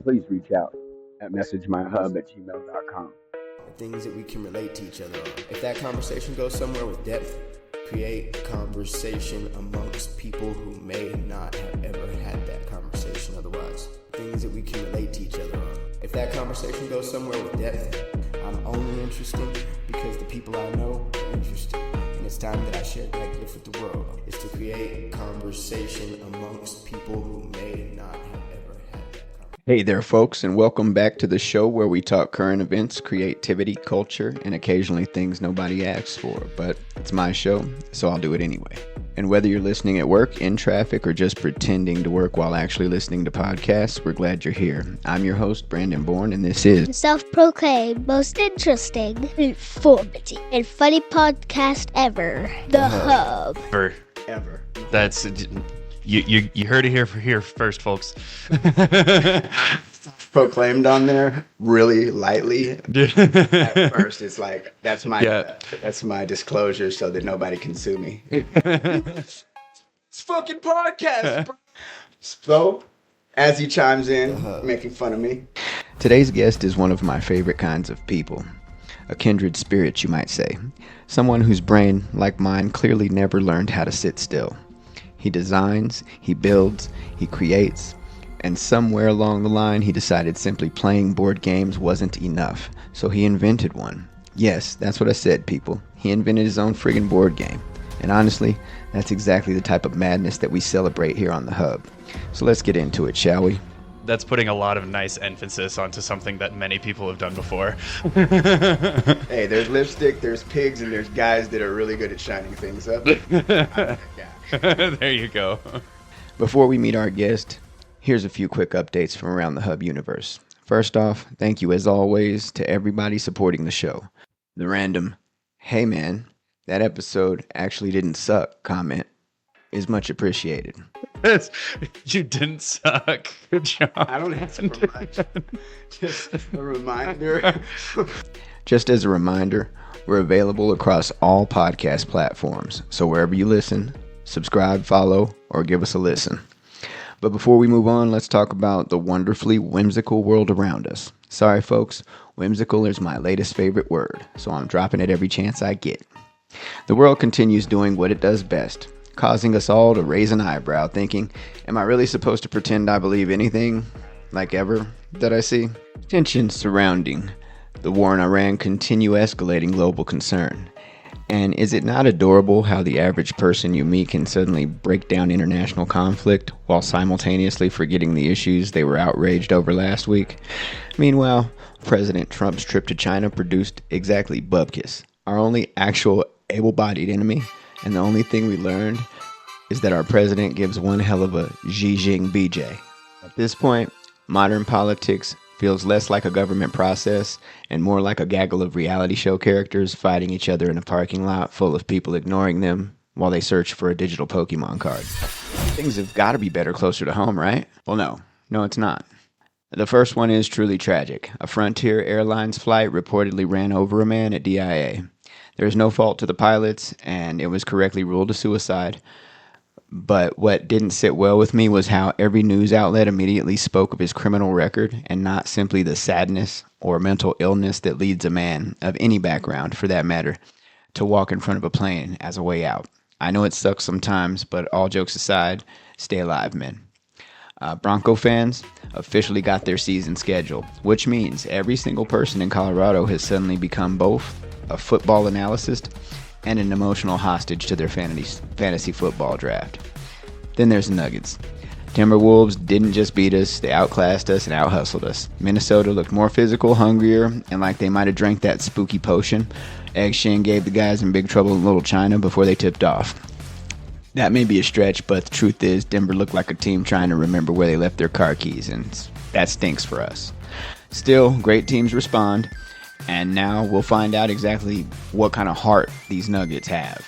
please reach out at messagemyhub@gmail.com. Things that we can relate to each other on. If that conversation goes somewhere with depth, create a conversation amongst people who may not have ever had that conversation otherwise. Things that we can relate to each other on. If that conversation goes somewhere with depth, I'm only interesting because the people I know are interesting. And it's time that I share that gift with the world. It's to create conversation amongst people who may not have ever had that conversation. Hey there, folks, and welcome back to the show where we talk current events, creativity, culture, and occasionally things nobody asks for. But it's my show, so I'll do it anyway. And whether you're listening at work, in traffic, or just pretending to work while actually listening to podcasts, we're glad you're here. I'm your host, Brandon Bourne, and this is self-proclaimed most interesting, informative, and funny podcast ever, The Hub. Ever. That's you heard it here first, folks. Proclaimed on there really lightly. At first, it's like that's my disclosure so that nobody can sue me. It's fucking podcast, bro. So, as he chimes in, making fun of me. Today's guest is one of my favorite kinds of people. A kindred spirit, you might say. Someone whose brain, like mine, clearly never learned how to sit still. He designs, he builds, he creates, and somewhere along the line he decided simply playing board games wasn't enough, so he invented one. Yes, that's what I said, people. He invented his own friggin' board game. And honestly, that's exactly the type of madness that we celebrate here on the Hub. So let's get into it, shall we? That's putting a lot of nice emphasis onto something that many people have done before. Hey, there's lipstick, there's pigs, and there's guys that are really good at shining things up. There you go. Before we meet our guest, here's a few quick updates from around the Hub universe. First off, thank you as always to everybody supporting the show. The random, "Hey man, that episode actually didn't suck" comment is much appreciated. You didn't suck. Good job. I don't have to provide just a reminder. Just as a reminder, we're available across all podcast platforms. So wherever you listen, subscribe, follow, or give us a listen. But before we move on, let's talk about the wonderfully whimsical world around us. Sorry, folks, whimsical is my latest favorite word, so I'm dropping it every chance I get. The world continues doing what it does best, causing us all to raise an eyebrow, thinking, am I really supposed to pretend I believe anything, like ever, that I see? Tensions surrounding the war in Iran continue escalating global concern. And is it not adorable how the average person you meet can suddenly break down international conflict while simultaneously forgetting the issues they were outraged over last week? Meanwhile, President Trump's trip to China produced exactly bupkis, our only actual able-bodied enemy, and the only thing we learned is that our president gives one hell of a Xi Jinping BJ. At this point, modern politics feels less like a government process and more like a gaggle of reality show characters fighting each other in a parking lot full of people ignoring them while they search for a digital Pokemon card. Things have got to be better closer to home, right? Well, no, it's not. The first one is truly tragic. A Frontier Airlines flight reportedly ran over a man at DIA. There is no fault to the pilots, and it was correctly ruled a suicide. But what didn't sit well with me was how every news outlet immediately spoke of his criminal record and not simply the sadness or mental illness that leads a man, of any background for that matter, to walk in front of a plane as a way out. I know it sucks sometimes, but all jokes aside, stay alive, men. Bronco fans officially got their season schedule, which means every single person in Colorado has suddenly become both a football analyst and an emotional hostage to their fantasy football draft. Then there's the Nuggets. Timberwolves didn't just beat us, they outclassed us and outhustled us. Minnesota looked more physical, hungrier, and like they might have drank that spooky potion Egg Shin gave the guys in Big Trouble in Little China before they tipped off. That may be a stretch, but the truth is Denver looked like a team trying to remember where they left their car keys, and that stinks for us. Still, great teams respond. And now we'll find out exactly what kind of heart these Nuggets have.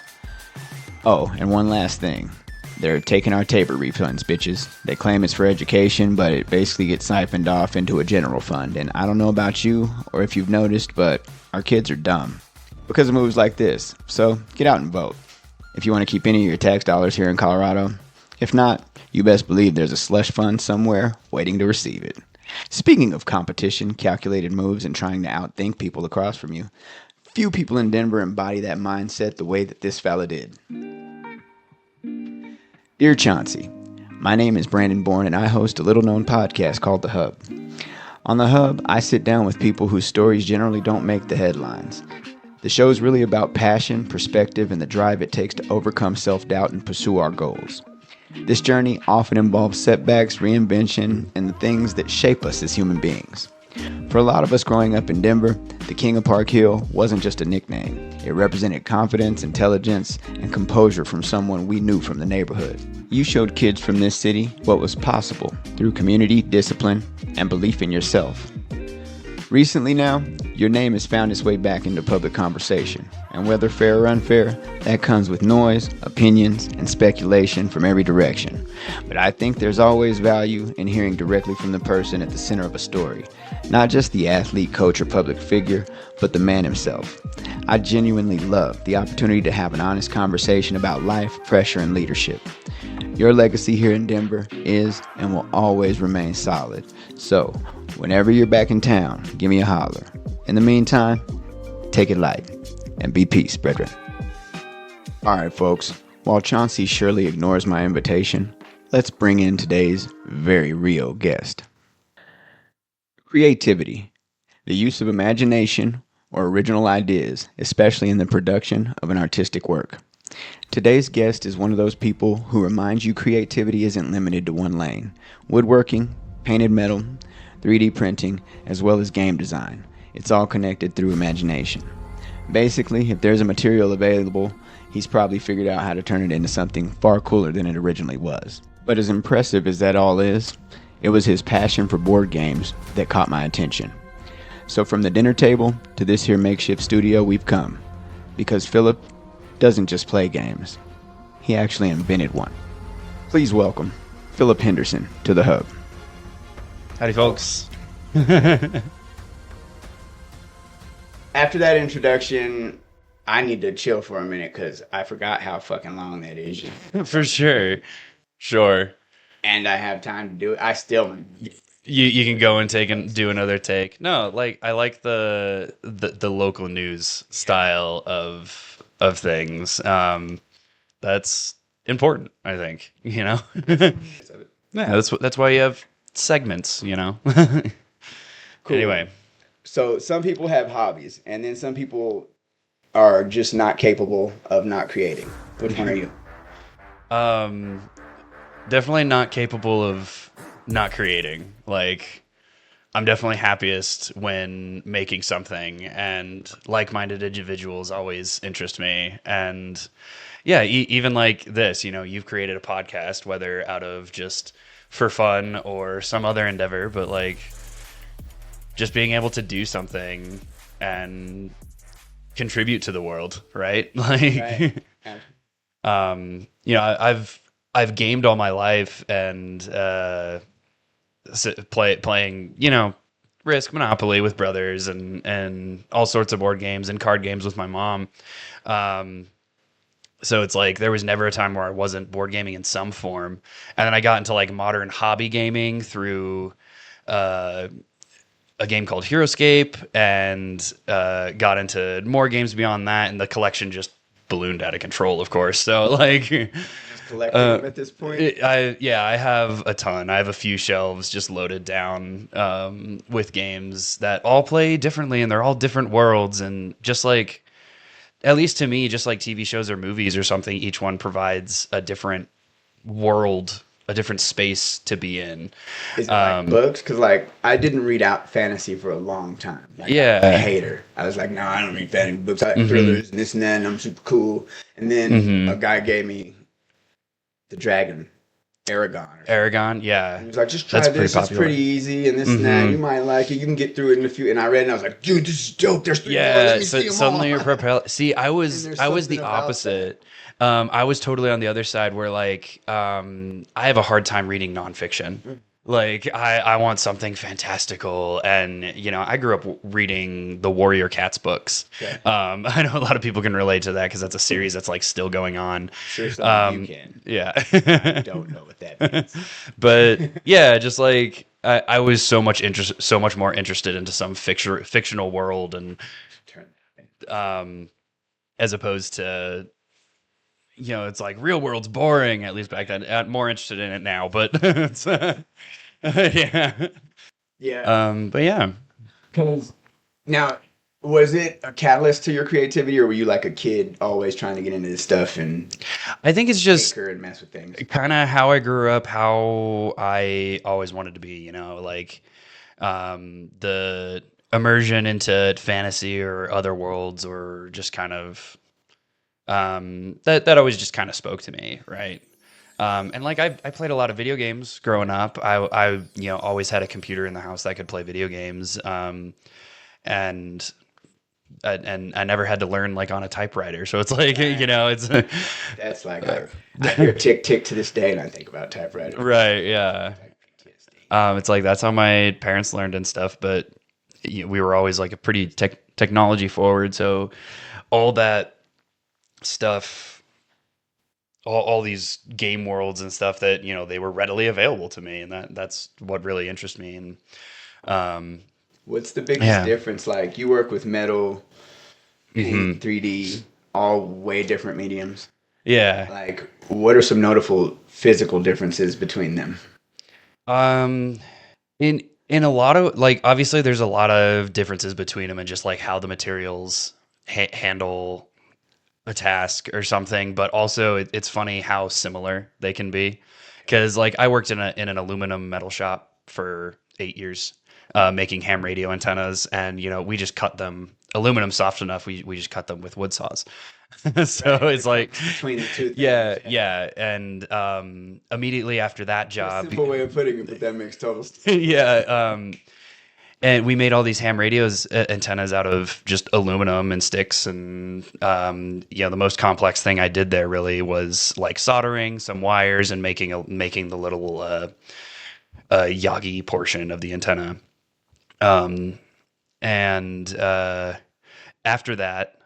Oh, and one last thing. They're taking our Tabor refunds, bitches. They claim it's for education, but it basically gets siphoned off into a general fund. And I don't know about you, or if you've noticed, but our kids are dumb. Because of moves like this. So, get out and vote. If you want to keep any of your tax dollars here in Colorado. If not, you best believe there's a slush fund somewhere waiting to receive it. Speaking of competition, calculated moves, and trying to outthink people across from you, few people in Denver embody that mindset the way that this fella did. Dear Chauncey, my name is Brandon Bourne and I host a little-known podcast called The Hub. On The Hub, I sit down with people whose stories generally don't make the headlines. The show is really about passion, perspective, and the drive it takes to overcome self-doubt and pursue our goals. This journey often involves setbacks, reinvention, and the things that shape us as human beings. For a lot of us growing up in Denver, the King of Park Hill wasn't just a nickname. It represented confidence, intelligence, and composure from someone we knew from the neighborhood. You showed kids from this city what was possible through community, discipline, and belief in yourself. Recently now, your name has found its way back into public conversation, and whether fair or unfair, that comes with noise, opinions, and speculation from every direction. But I think there's always value in hearing directly from the person at the center of a story, not just the athlete, coach, or public figure, but the man himself. I genuinely love the opportunity to have an honest conversation about life, pressure, and leadership. Your legacy here in Denver is and will always remain solid. So, whenever you're back in town, give me a holler. In the meantime, take it light and be peace, brethren. All right, folks. While Chauncey surely ignores my invitation, let's bring in today's very real guest. Creativity, the use of imagination or original ideas, especially in the production of an artistic work. Today's guest is one of those people who reminds you creativity isn't limited to one lane. Woodworking, painted metal, 3D printing, as well as game design. It's all connected through imagination. Basically, if there's a material available, he's probably figured out how to turn it into something far cooler than it originally was. But as impressive as that all is, it was his passion for board games that caught my attention. So from the dinner table to this here makeshift studio we've come, because Philip doesn't just play games. He actually invented one. Please welcome Philip Henderson to the Hub. Howdy, folks. After that introduction, I need to chill for a minute because I forgot how fucking long that is. For sure. Sure. And I have time to do it. I still... You can go and do another take. No, like I like the local news style of things. That's important, I think. You know. Yeah, that's why you have segments. You know. Cool. Anyway, so some people have hobbies, and then some people are just not capable of not creating. Which one are you? Definitely not capable of not creating. Like, I'm definitely happiest when making something, and like-minded individuals always interest me. And yeah, even like this, you know, you've created a podcast, whether out of just for fun or some other endeavor, but like just being able to do something and contribute to the world, right? Like, right. You know, I've gamed all my life and playing, you know, Risk, Monopoly with brothers and all sorts of board games and card games with my mom. So it's like there was never a time where I wasn't board gaming in some form. And then I got into like modern hobby gaming through a game called HeroScape, and got into more games beyond that, and the collection just ballooned out of control, of course. So like collecting them at this point. I have a ton. I have a few shelves just loaded down with games that all play differently, and they're all different worlds. And just like, at least to me, just like TV shows or movies or something, each one provides a different world, a different space to be in. Is it like books? Because like I didn't read out fantasy for a long time. Like, yeah, I'm a hater. I was like, no, I don't read fantasy books. I like thrillers and this and that, and I'm super cool. And then a guy gave me the Dragon, Aragon, yeah. And he was like, just try this. It's pretty easy, and this and that. You might like it. You can get through it in a few. And I read it, and I was like, dude, this is dope. There's 3 more. Let me see them suddenly all. you're propelled. See, I was the opposite. I was totally on the other side where like I have a hard time reading nonfiction. Like I want something fantastical, and you know I grew up reading the Warrior Cats books. Okay. I know a lot of people can relate to that because that's a series that's like still going on. Sure, you can. Yeah. I don't know what that means. But yeah, just like I was so much more interested into some fictional world, and as opposed to, it's like real world's boring. At least back then, I'm more interested in it now, but it's, yeah. Yeah. But yeah. Because now, was it a catalyst to your creativity, or were you like a kid always trying to get into this stuff and I think it's just tinker and mess with things? kind of how I grew up, how I always wanted to be, like the immersion into fantasy or other worlds, or just kind of that always just kind of spoke to me, right? And like I played a lot of video games growing up. I always had a computer in the house that could play video games, and I never had to learn like on a typewriter. So it's like, it's That's like I hear tick tick to this day, and I think about typewriter. right, yeah. It's like that's how my parents learned and stuff, but we were always like a pretty technology forward. So all that stuff, all these game worlds and stuff that they were readily available to me, and that's what really interests me. And what's the biggest difference? Like you work with metal, Mm-hmm. 3D, all way different mediums. Yeah. Like, what are some notable physical differences between them? In a lot of, like, obviously there's a lot of differences between them, and just like how the materials handle a task or something, but also it's funny how similar they can be, because like I worked in an aluminum metal shop for 8 years, making ham radio antennas, and we just cut them aluminum soft enough, we just cut them with wood saws. So right, it's like between the two things. Yeah. And immediately after that job, simple way of putting it, but that makes total sense. Yeah. And we made all these ham radios antennas out of just aluminum and sticks. And, the most complex thing I did there really was like soldering some wires and making the little Yagi portion of the antenna. And after that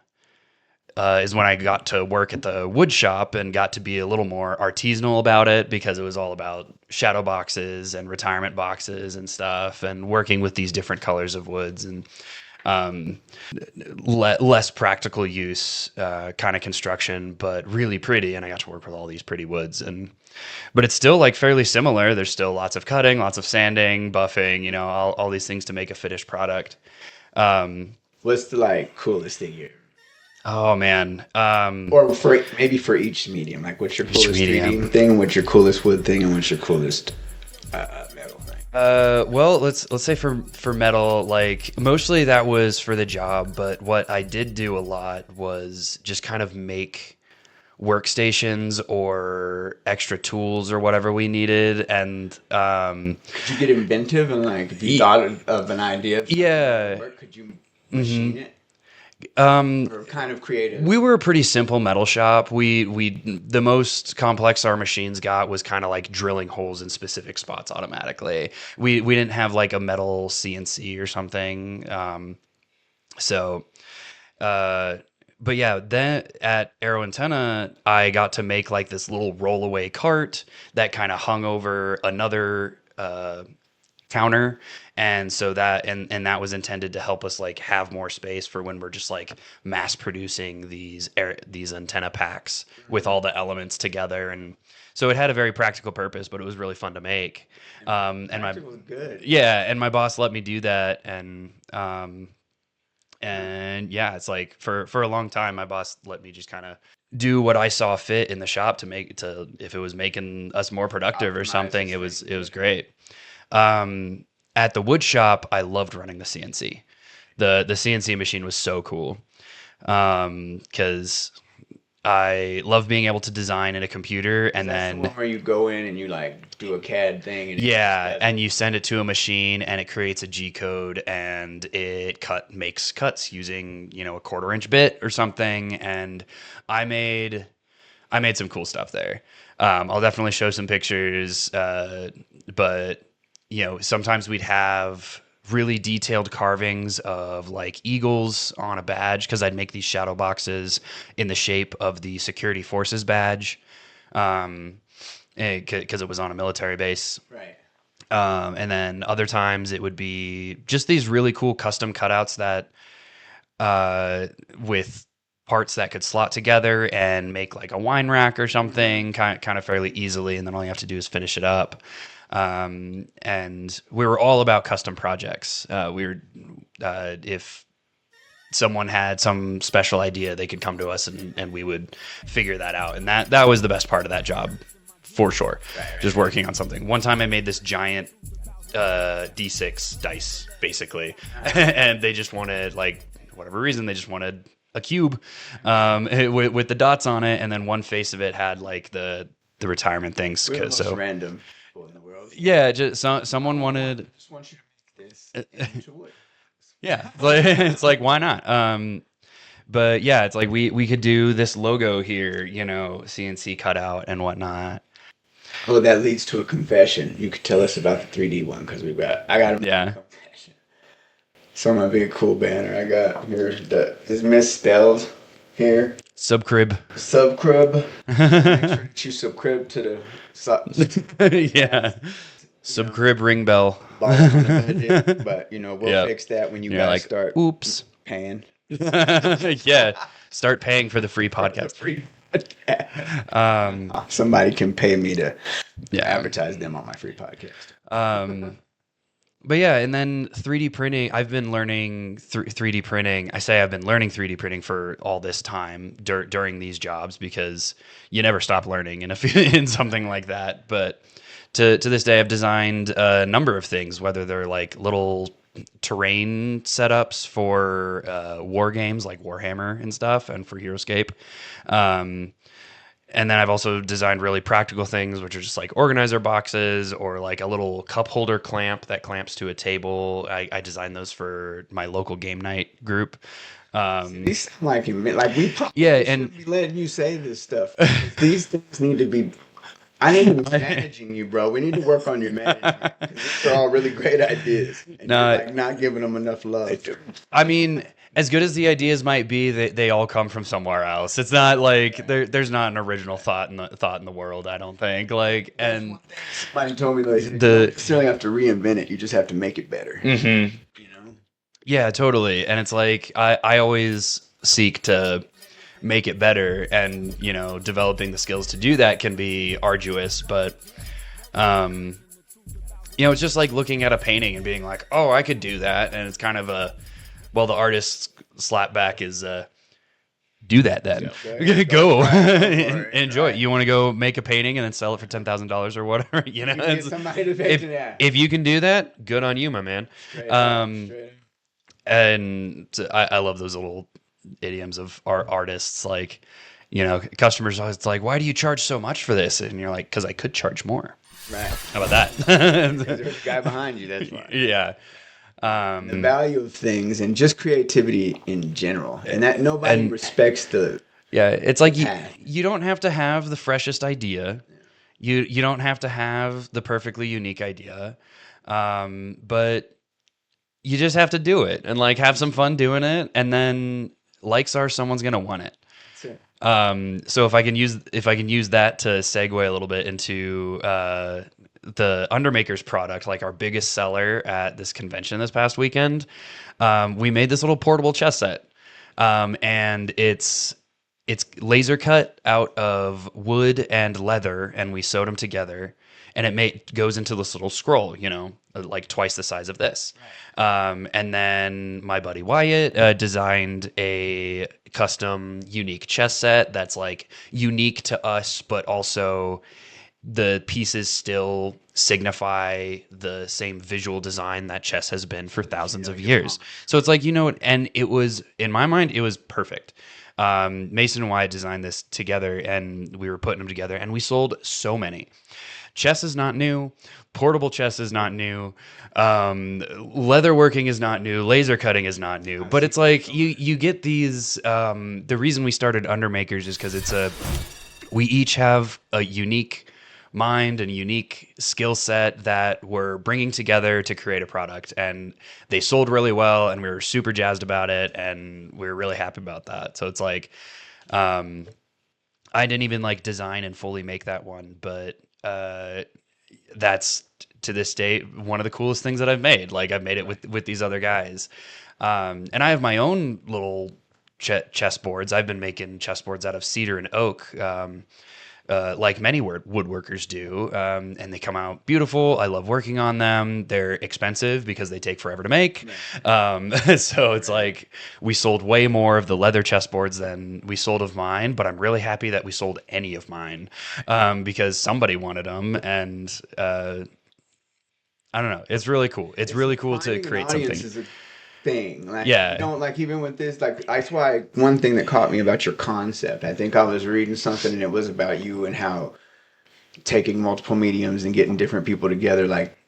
is when I got to work at the wood shop and got to be a little more artisanal about it, because it was all about shadow boxes and retirement boxes and stuff, and working with these different colors of woods, and less practical use kind of construction, but really pretty. And I got to work with all these pretty woods, but it's still like fairly similar. There's still lots of cutting, lots of sanding, buffing, all these things to make a finished product. What's the like coolest thing you? Oh man. Or maybe for each medium, like what's your coolest 3D thing, what's your coolest wood thing, and what's your coolest metal thing? Well, let's say for metal, like mostly that was for the job, but what I did do a lot was just kind of make workstations or extra tools or whatever we needed. And could you get inventive and like if you thought of an idea? Could you machine it? Or kind of creative. We were a pretty simple metal shop. We the most complex our machines got was kind of like drilling holes in specific spots automatically. We didn't have like a metal CNC or something. But yeah, then at Aero Antenna, I got to make like this little rollaway cart that kind of hung over another counter, and so that that was intended to help us like have more space for when we're just like mass producing these antenna packs with all the elements together. And so it had a very practical purpose, but it was really fun to make. And my boss let me do that, and yeah, it's like for a long time, my boss let me just kind of do what I saw fit in the shop to if it was making us more productive or something, it was great. At the wood shop, I loved running the CNC. The CNC machine was so cool, because I love being able to design in a computer, and then the one where you go in and you like do a CAD thing. And and you send it to a machine, and it creates a G code, and it makes cuts using a 1/4 inch bit or something. And I made some cool stuff there. I'll definitely show some pictures, but sometimes we'd have really detailed carvings of like eagles on a badge, because I'd make these shadow boxes in the shape of the security forces badge, because it was on a military base. Right. And then other times it would be just these really cool custom cutouts that with parts that could slot together and make like a wine rack or something kind of fairly easily, and then all you have to do is finish it up. And we were all about custom projects. If someone had some special idea, they could come to us and we would figure that out. And that was the best part of that job, for sure. Just working on something. One time I made this giant D6 dice, basically, and they just wanted, like, whatever reason, they just wanted a cube with the dots on it, and then one face of it had like the retirement things. We're the most So random people in the world. yeah, just someone wanted. Just want you to make this into wood. Yeah, it's like why not? But yeah, it's like we could do this logo here, CNC cutout and whatnot. Oh, that leads to a confession. You could tell us about the 3D one because I got a confession. So my big cool banner I got here is misspelled here. Subcrib. Subcrib. Make sure that you subcrib to the Yeah. Subcrib ring bell. Budget, but we'll fix that when you guys start. Oops. Paying. Yeah. Start paying for the free podcast. Somebody can pay me to advertise them on my free podcast. But yeah, and then 3D printing. I've been learning 3D printing. I say I've been learning 3D printing for all this time during these jobs, because you never stop learning in something like that. But to this day, I've designed a number of things, whether they're like little terrain setups for war games like Warhammer and stuff, and for HeroScape. And then I've also designed really practical things, which are just like organizer boxes or like a little cup holder clamp that clamps to a table. I designed those for my local game night group. These sound like we probably and be letting you say this stuff. These things need to be. I need to be managing you, bro. We need to work on your management. These are all really great ideas. And you're not giving them enough love. I mean, as good as the ideas might be, they all come from somewhere else. It's not like there's not an original thought in the world, I don't think. And somebody told me you don't necessarily have to reinvent it. You just have to make it better. Mm-hmm. Yeah, totally. And it's like I always seek to make it better, and developing the skills to do that can be arduous, but it's just like looking at a painting and being like, oh, I could do that. And it's kind of the artist's slap back is do that then. Go enjoy it. You want to go make a painting and then sell it for $10,000 or whatever, if you can do that, good on you, my man. And I love those little idioms of artists, like customers always like, why do you charge so much for this? And you're like, because I could charge more. Right. How about that? There's a guy behind you, that's why. Yeah. The value of things and just creativity in general, and that nobody respects the it's like you don't have to have the freshest idea. You don't have to have the perfectly unique idea, but you just have to do it and like have some fun doing it, and then likes are someone's gonna want it. So if I can use that to segue a little bit into the Undermakers product, like our biggest seller at this convention this past weekend, we made this little portable chess set, and it's laser cut out of wood and leather, and we sewed them together, and it goes into this little scroll, like twice the size of this. And then my buddy Wyatt designed a custom unique chess set that's like unique to us, but also the pieces still signify the same visual design that chess has been for thousands of years. So it's like, and it was, in my mind, it was perfect. Mason and Wyatt designed this together, and we were putting them together, and we sold so many. Chess is not new. Portable chess is not new. Leatherworking is not new. Laser cutting is not new. But it's like you get these. The reason we started Undermakers is because we each have a unique mind and a unique skill set that we're bringing together to create a product, and they sold really well, and we were super jazzed about it, and we were really happy about that. So it's like, I didn't even like design and fully make that one, but that's to this day, one of the coolest things that I've made. Like, I've made it with these other guys. And I have my own little chessboards. I've been making chessboards out of cedar and oak, like many woodworkers do. And they come out beautiful. I love working on them. They're expensive because they take forever to make. So it's like we sold way more of the leather chessboards than we sold of mine, but I'm really happy that we sold any of mine, because somebody wanted them. And I don't know. It's really cool. It's really cool to create something. Thing, like, yeah, you don't, like, even with this, like, that's why one thing that caught me about your concept, I think I was reading something and it was about you and how taking multiple mediums and getting different people together, like,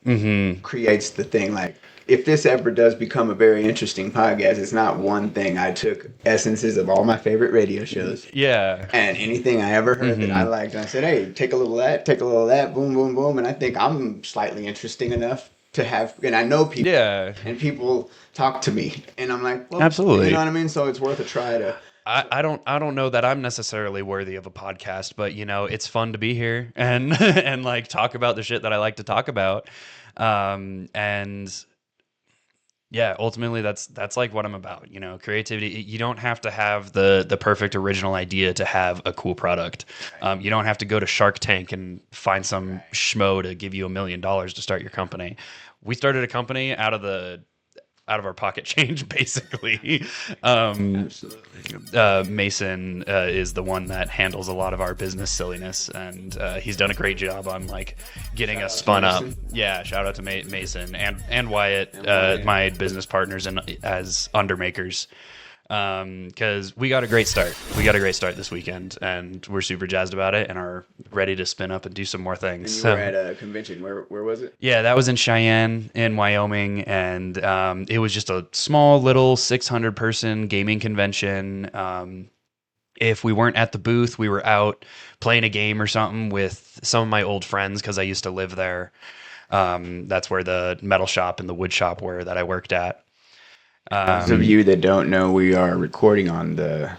creates the thing. Like, if this ever does become a very interesting podcast, it's not one thing. I took essences of all my favorite radio shows, and anything I ever heard that I liked, and I said, hey, take a little of that, boom, boom, boom, and I think I'm slightly interesting enough to have, and I know people, and people talk to me, and I'm like, well, absolutely, you know what I mean? So it's worth a try to. I don't know that I'm necessarily worthy of a podcast, but you know, it's fun to be here and and like talk about the shit that I like to talk about, and yeah, ultimately that's like what I'm about. You know, creativity. You don't have to have the perfect original idea to have a cool product. You don't have to go to Shark Tank and find some schmo to give you $1 million to start your company. We started a company out of our pocket change, basically. Mason is the one that handles a lot of our business silliness, and he's done a great job on like getting us spun up. Yeah, shout out to Mason and Wyatt, my business partners as Undermakers. Because we got a great start. We got a great start this weekend, and we're super jazzed about it and are ready to spin up and do some more things. And you were at a convention. Where was it? Yeah, that was in Cheyenne in Wyoming, and it was just a small little 600-person gaming convention. If we weren't at the booth, we were out playing a game or something with some of my old friends because I used to live there. That's where the metal shop and the wood shop were that I worked at. Those of you that don't know, we are recording on the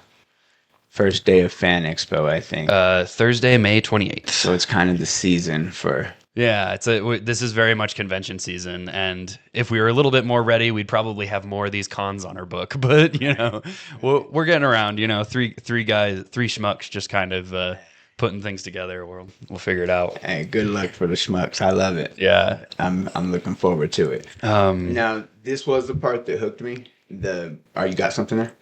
first day of Fan Expo, I think. Thursday, May 28th. So it's kind of the season for... Yeah, this is very much convention season, and if we were a little bit more ready, we'd probably have more of these cons on our book. But you know, we're getting around. You know, three schmucks, just kind of putting things together. We'll figure it out. Hey, good luck for the schmucks. I love it. Yeah, I'm looking forward to it. Now, this was the part that hooked me. You got something there?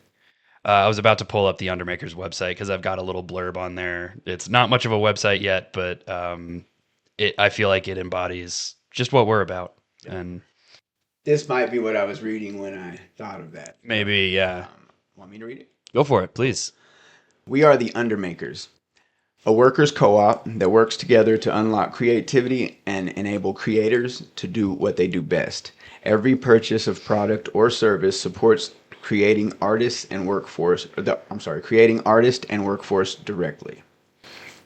I was about to pull up the Undermakers website because I've got a little blurb on there. It's not much of a website yet, but I feel like it embodies just what we're about. And this might be what I was reading when I thought of that. Maybe, yeah. Want me to read it? Go for it, please. We are the Undermakers, a workers' co-op that works together to unlock creativity and enable creators to do what they do best. Every purchase of product or service supports creating artists and workforce directly.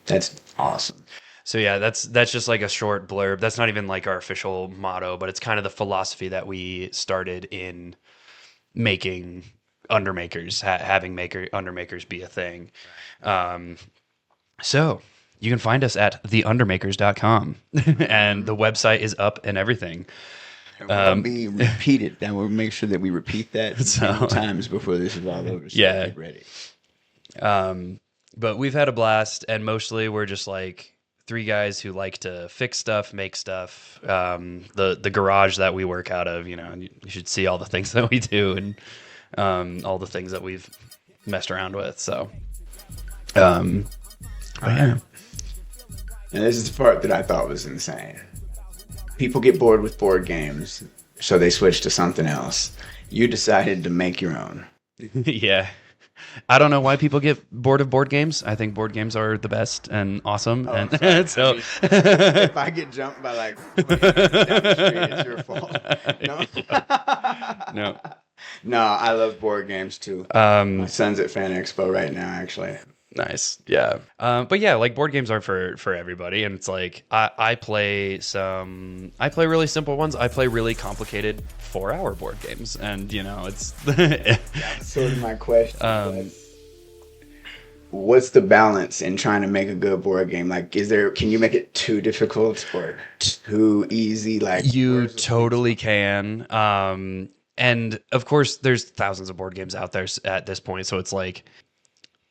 That's awesome. So yeah, that's just like a short blurb. That's not even like our official motto, but it's kind of the philosophy that we started in making Undermakers, having Undermakers be a thing. So you can find us at theundermakers.com and the website is up and everything. We repeat it. And we'll make sure that we repeat that many times before this is all over. So yeah. Get ready. But we've had a blast, and mostly we're just like three guys who like to fix stuff, make stuff. The garage that we work out of, you know, you should see all the things that we do and all the things that we've messed around with. So, yeah. And this is the part that I thought was insane. People get bored with board games, so they switch to something else. You decided to make your own. Yeah. I don't know why people get bored of board games. I think board games are the best and awesome. Oh, and so if I get jumped by like 20 down the street, it's your fault. No. No, I love board games too. My son's at Fan Expo right now, actually. Nice. Yeah. But yeah, like board games aren't for everybody. And it's like, I play really simple ones. I play really complicated 4-hour board games. And you know, it's That's sort of my question. what's the balance in trying to make a good board game? Like, can you make it too difficult or too easy? Like, You where's the sweet totally spot? can. And of course, there's thousands of board games out there at this point. So it's like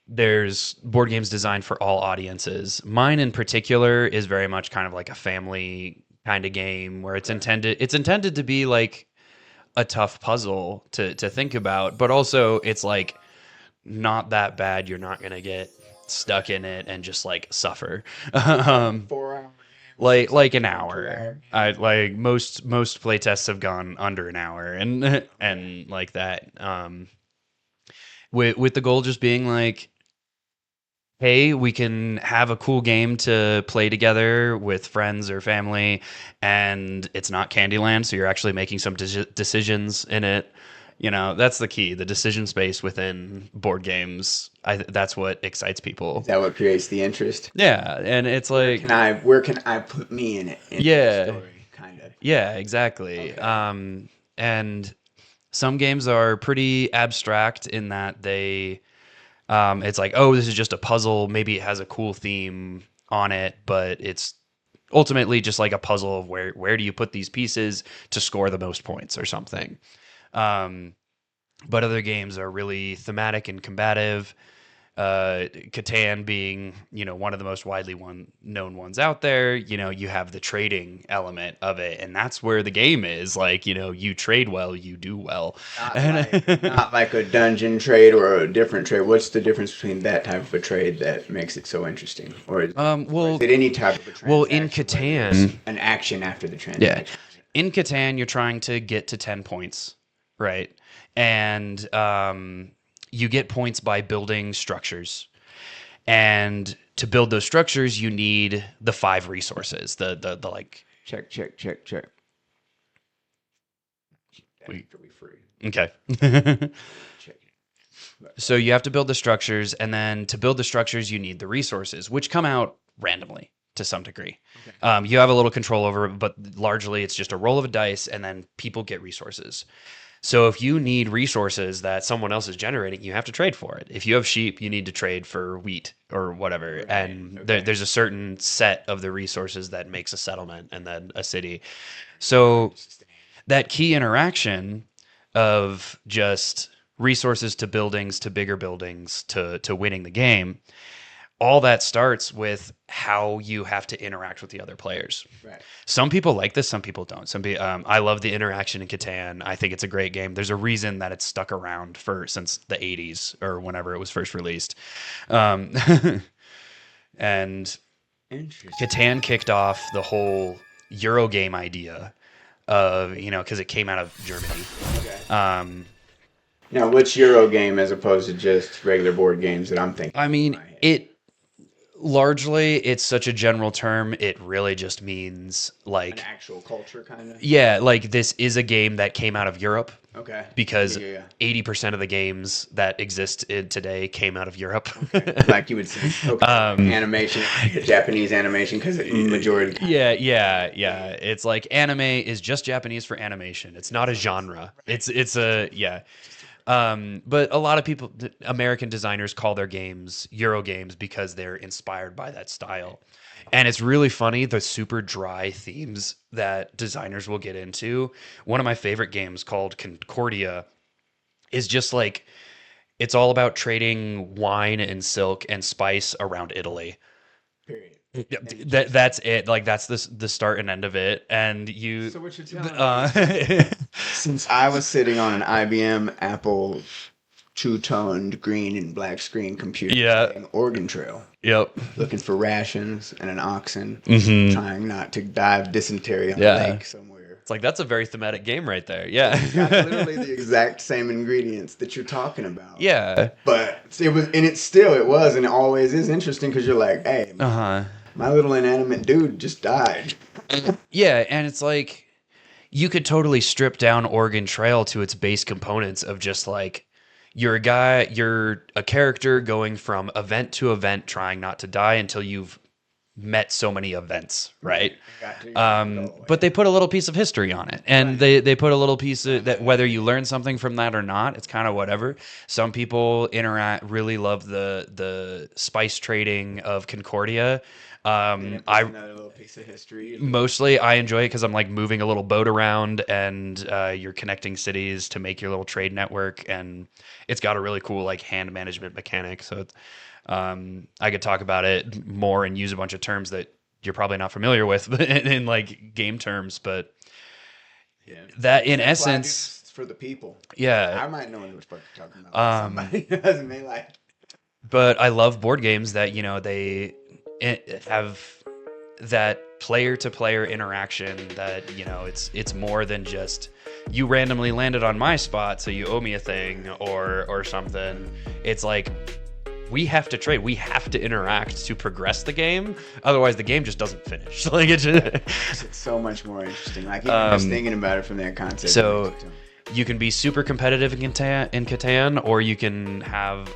there's board games designed for all audiences. Mine in particular is very much kind of like a family kind of game where it's intended to be like a tough puzzle to think about, but also it's like not that bad. You're not gonna get stuck in it and just like suffer. um, 4 hour like an 2 hour. hour. I like most play tests have gone under an hour, and and like that. With the goal just being like, hey, we can have a cool game to play together with friends or family, and it's not Candyland, so you're actually making some decisions in it. You know, that's the key. The decision space within board games. That's what excites people. Is that what creates the interest? Yeah, and it's like, Where can I put me in it? In yeah, the story, kind of. yeah, exactly. And some games are pretty abstract in that it's like, oh, this is just a puzzle. Maybe it has a cool theme on it, but it's ultimately just like a puzzle of where do you put these pieces to score the most points or something. But other games are really thematic and combative. Catan being, one of the most widely known ones out there. You have the trading element of it, and that's where the game is. Like, you trade well, you do well. Not like a dungeon trade or a different trade. What's the difference between that type of a trade that makes it so interesting? Or is it any type of a transaction? Well, in Catan, an action after the transaction. Yeah. In Catan, you're trying to get to 10 points, right? And you get points by building structures. And to build those structures, you need the 5 resources. The like check. We free. Okay. So you have to build the structures, and then to build the structures, you need the resources, which come out randomly to some degree. Okay. You have a little control over it, but largely it's just a roll of a dice, and then people get resources. So if you need resources that someone else is generating, you have to trade for it. If you have sheep, you need to trade for wheat or whatever. Right. And there's a certain set of the resources that makes a settlement and then a city. So that key interaction of just resources to buildings, to bigger buildings, to winning the game, all that starts with how you have to interact with the other players. Right. Some people like this, some people don't. I love the interaction in Catan. I think it's a great game. There's a reason that it's stuck around since the 80s or whenever it was first released. And Catan kicked off the whole Eurogame idea of, because it came out of Germany. Okay. Now, what's Eurogame as opposed to just regular board games that I'm thinking? I mean, largely, it's such a general term. It really just means like an actual culture, kind of. Yeah, like this is a game that came out of Europe. Okay. Because 80% of the games that exist today came out of Europe. Okay. Like you would see animation, Japanese animation, because majority. Yeah. It's like anime is just Japanese for animation. It's not a genre. Right. It's a yeah. But a lot of people, American designers, call their games Euro games because they're inspired by that style. And it's really funny, the super dry themes that designers will get into. One of my favorite games called Concordia is just like, it's all about trading wine and silk and spice around Italy. Period. That's it. Like that's the start and end of it. And you. So what you're telling me? Since I was sitting on an IBM Apple two-toned green and black screen computer, playing Oregon Trail. Yep. Looking for rations and an oxen, mm-hmm. trying not to die of dysentery on a lake somewhere. It's like that's a very thematic game right there. Yeah. It's got literally the exact same ingredients that you're talking about. Yeah. But it was, and it was, and it always is interesting because you're like, hey. My little inanimate dude just died. Yeah, and it's like you could totally strip down Oregon Trail to its base components of just like you're a character going from event to event trying not to die until you've met so many events, right? But they put a little piece of history on it, and they put a little piece of that, whether you learn something from that or not, it's kind of whatever. Some people really love the spice trading of Concordia. Another little piece of history. Mostly I enjoy it because I'm like moving a little boat around, and you're connecting cities to make your little trade network, and it's got a really cool like hand management mechanic. So it's, I could talk about it more and use a bunch of terms that you're probably not familiar with in like game terms, but that in essence, it's for the people. Yeah, I might know what you're talking about. Somebody doesn't mean like. But I love board games that they have that player-to-player interaction. That it's more than just you randomly landed on my spot, so you owe me a thing or something. It's like we have to trade. We have to interact to progress the game. Otherwise, the game just doesn't finish. Like it's so much more interesting. Like even just thinking about it from that concept. So you can be super competitive in Catan, or you can have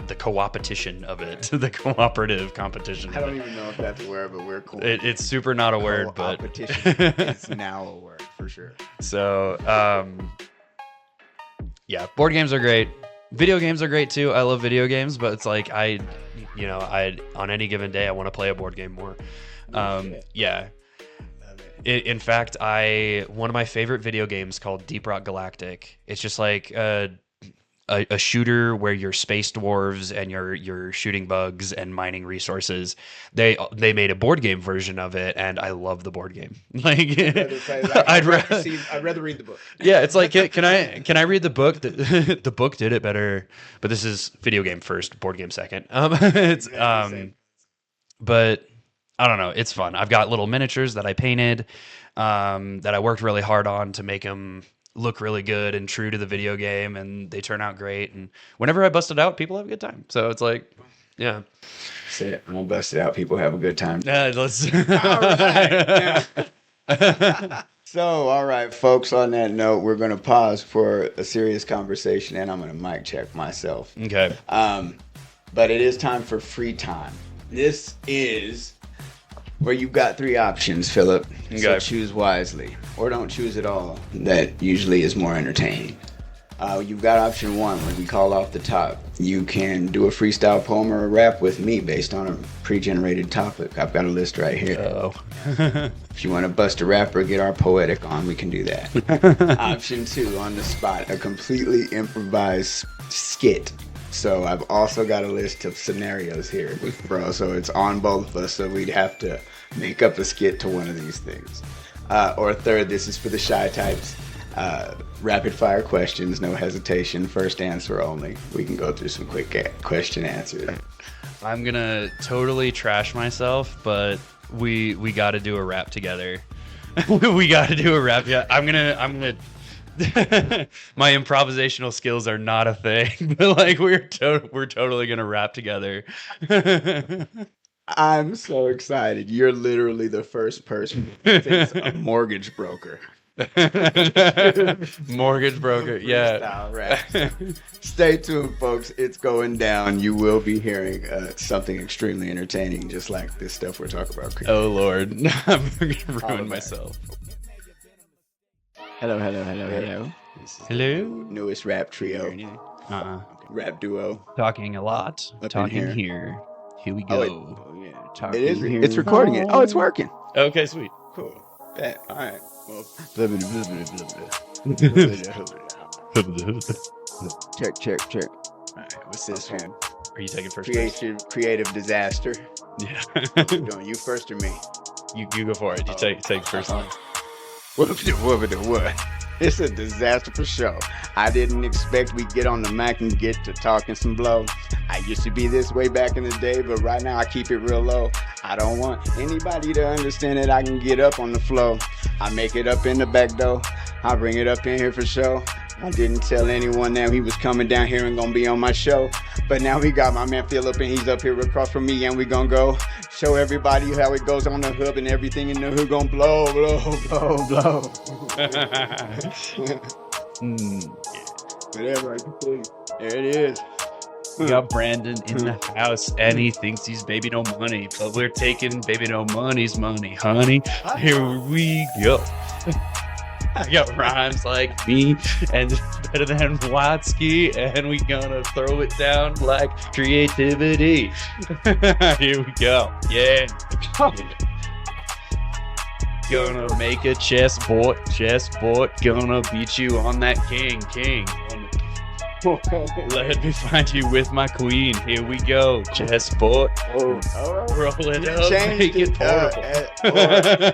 the co-opetition of it, the cooperative competition. I don't even know if that's a word, but we're cool. It's super not a word, but it's now a word for sure. So, yeah, board games are great. Video games are great too. I love video games, but it's like I on any given day I want to play a board game more. Yeah. In fact, one of my favorite video games called Deep Rock Galactic. It's just like a shooter where you're space dwarves and you're shooting bugs and mining resources. They made a board game version of it, and I love the board game. Like I'd rather read the book. Yeah, it's like can I read the book? The book did it better, but this is video game first, board game second. But I don't know. It's fun. I've got little miniatures that I painted, that I worked really hard on to make them look really good and true to the video game, and they turn out great. And whenever I bust it out, people have a good time. So it's like, yeah. Say it. I'm gonna bust it out. People have a good time. Let's. All right. So, all right, folks. On that note, we're gonna pause for a serious conversation, and I'm gonna mic check myself. Okay. But it is time for free time. This is where you've got three options, Philip. Okay. So choose wisely, or don't choose at all. That usually is more entertaining. You've got option one, where we call off the top. You can do a freestyle poem or a rap with me based on a pre-generated topic. I've got a list right here. Oh. If you want to bust a rap or get our poetic on, we can do that. Option two, on the spot, a completely improvised skit. So I've also got a list of scenarios here, bro. So it's on both of us. So we'd have to make up a skit to one of these things. Or third, this is for the shy types. Rapid fire questions, no hesitation, first answer only. We can go through some quick question answers. I'm gonna totally trash myself, but we got to do a rap together. We got to do a rap. Yeah, I'm gonna. My improvisational skills are not a thing, but like we're totally gonna rap together. I'm so excited. You're literally the first person who thinks a mortgage broker. Mortgage broker, yeah. Rap. Stay tuned, folks. It's going down. You will be hearing something extremely entertaining, just like this stuff we're talking about. Oh Lord, I'm gonna ruin myself. Hello. Hello. Newest rap trio. Rap duo. Talking a lot. Up Talking here. Here we go. It is. It's recording it. Oh, it's working. Okay, sweet. Cool. Bet. All right. Well, check. All right. What's this one? Are you taking first? Creative disaster. Yeah. You first or me? You go for it. You take first. What? It's a disaster for sure. I didn't expect we'd get on the mic and get to talking some blow. I used to be this way back in the day, but right now I keep it real low. I don't want anybody to understand that I can get up on the flow. I make it up in the back door. I bring it up in here for sure. I didn't tell anyone that he was coming down here and gonna be on my show. But now we got my man Philip and he's up here across from me and we gonna go show everybody how it goes on the hub and everything in the hood gonna blow. Whatever, I can tell you. There it is. We got Brandon in the house, and he thinks he's baby no money, but we're taking baby no money's money, honey. Here we go. I got rhymes like me, and it's better than Watsky, and we gonna throw it down like creativity. Here we go. Yeah. Gonna make a chessboard, gonna beat you on that king. Let me find you with my queen. Here we go, chessboard. Roll it up, make it portable.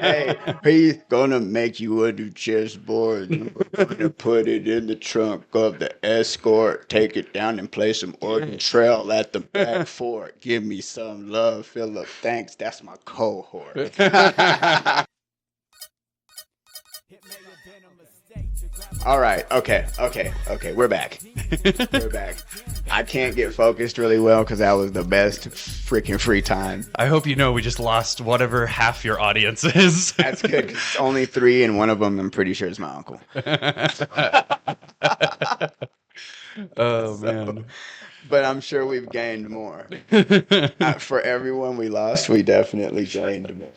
Hey, he's gonna make you a new chessboard. We're gonna put it in the trunk of the Escort. Take it down and play some Oregon Trail at the back fort. Give me some love, Philip. Thanks, that's my cohort. All right. Okay. We're back. I can't get focused really well because that was the best freaking free time. I hope you know we just lost whatever half your audience is. That's good. 'Cause it's only 3, and one of them I'm pretty sure is my uncle. Man. But I'm sure we've gained more. For everyone we lost, we definitely gained more.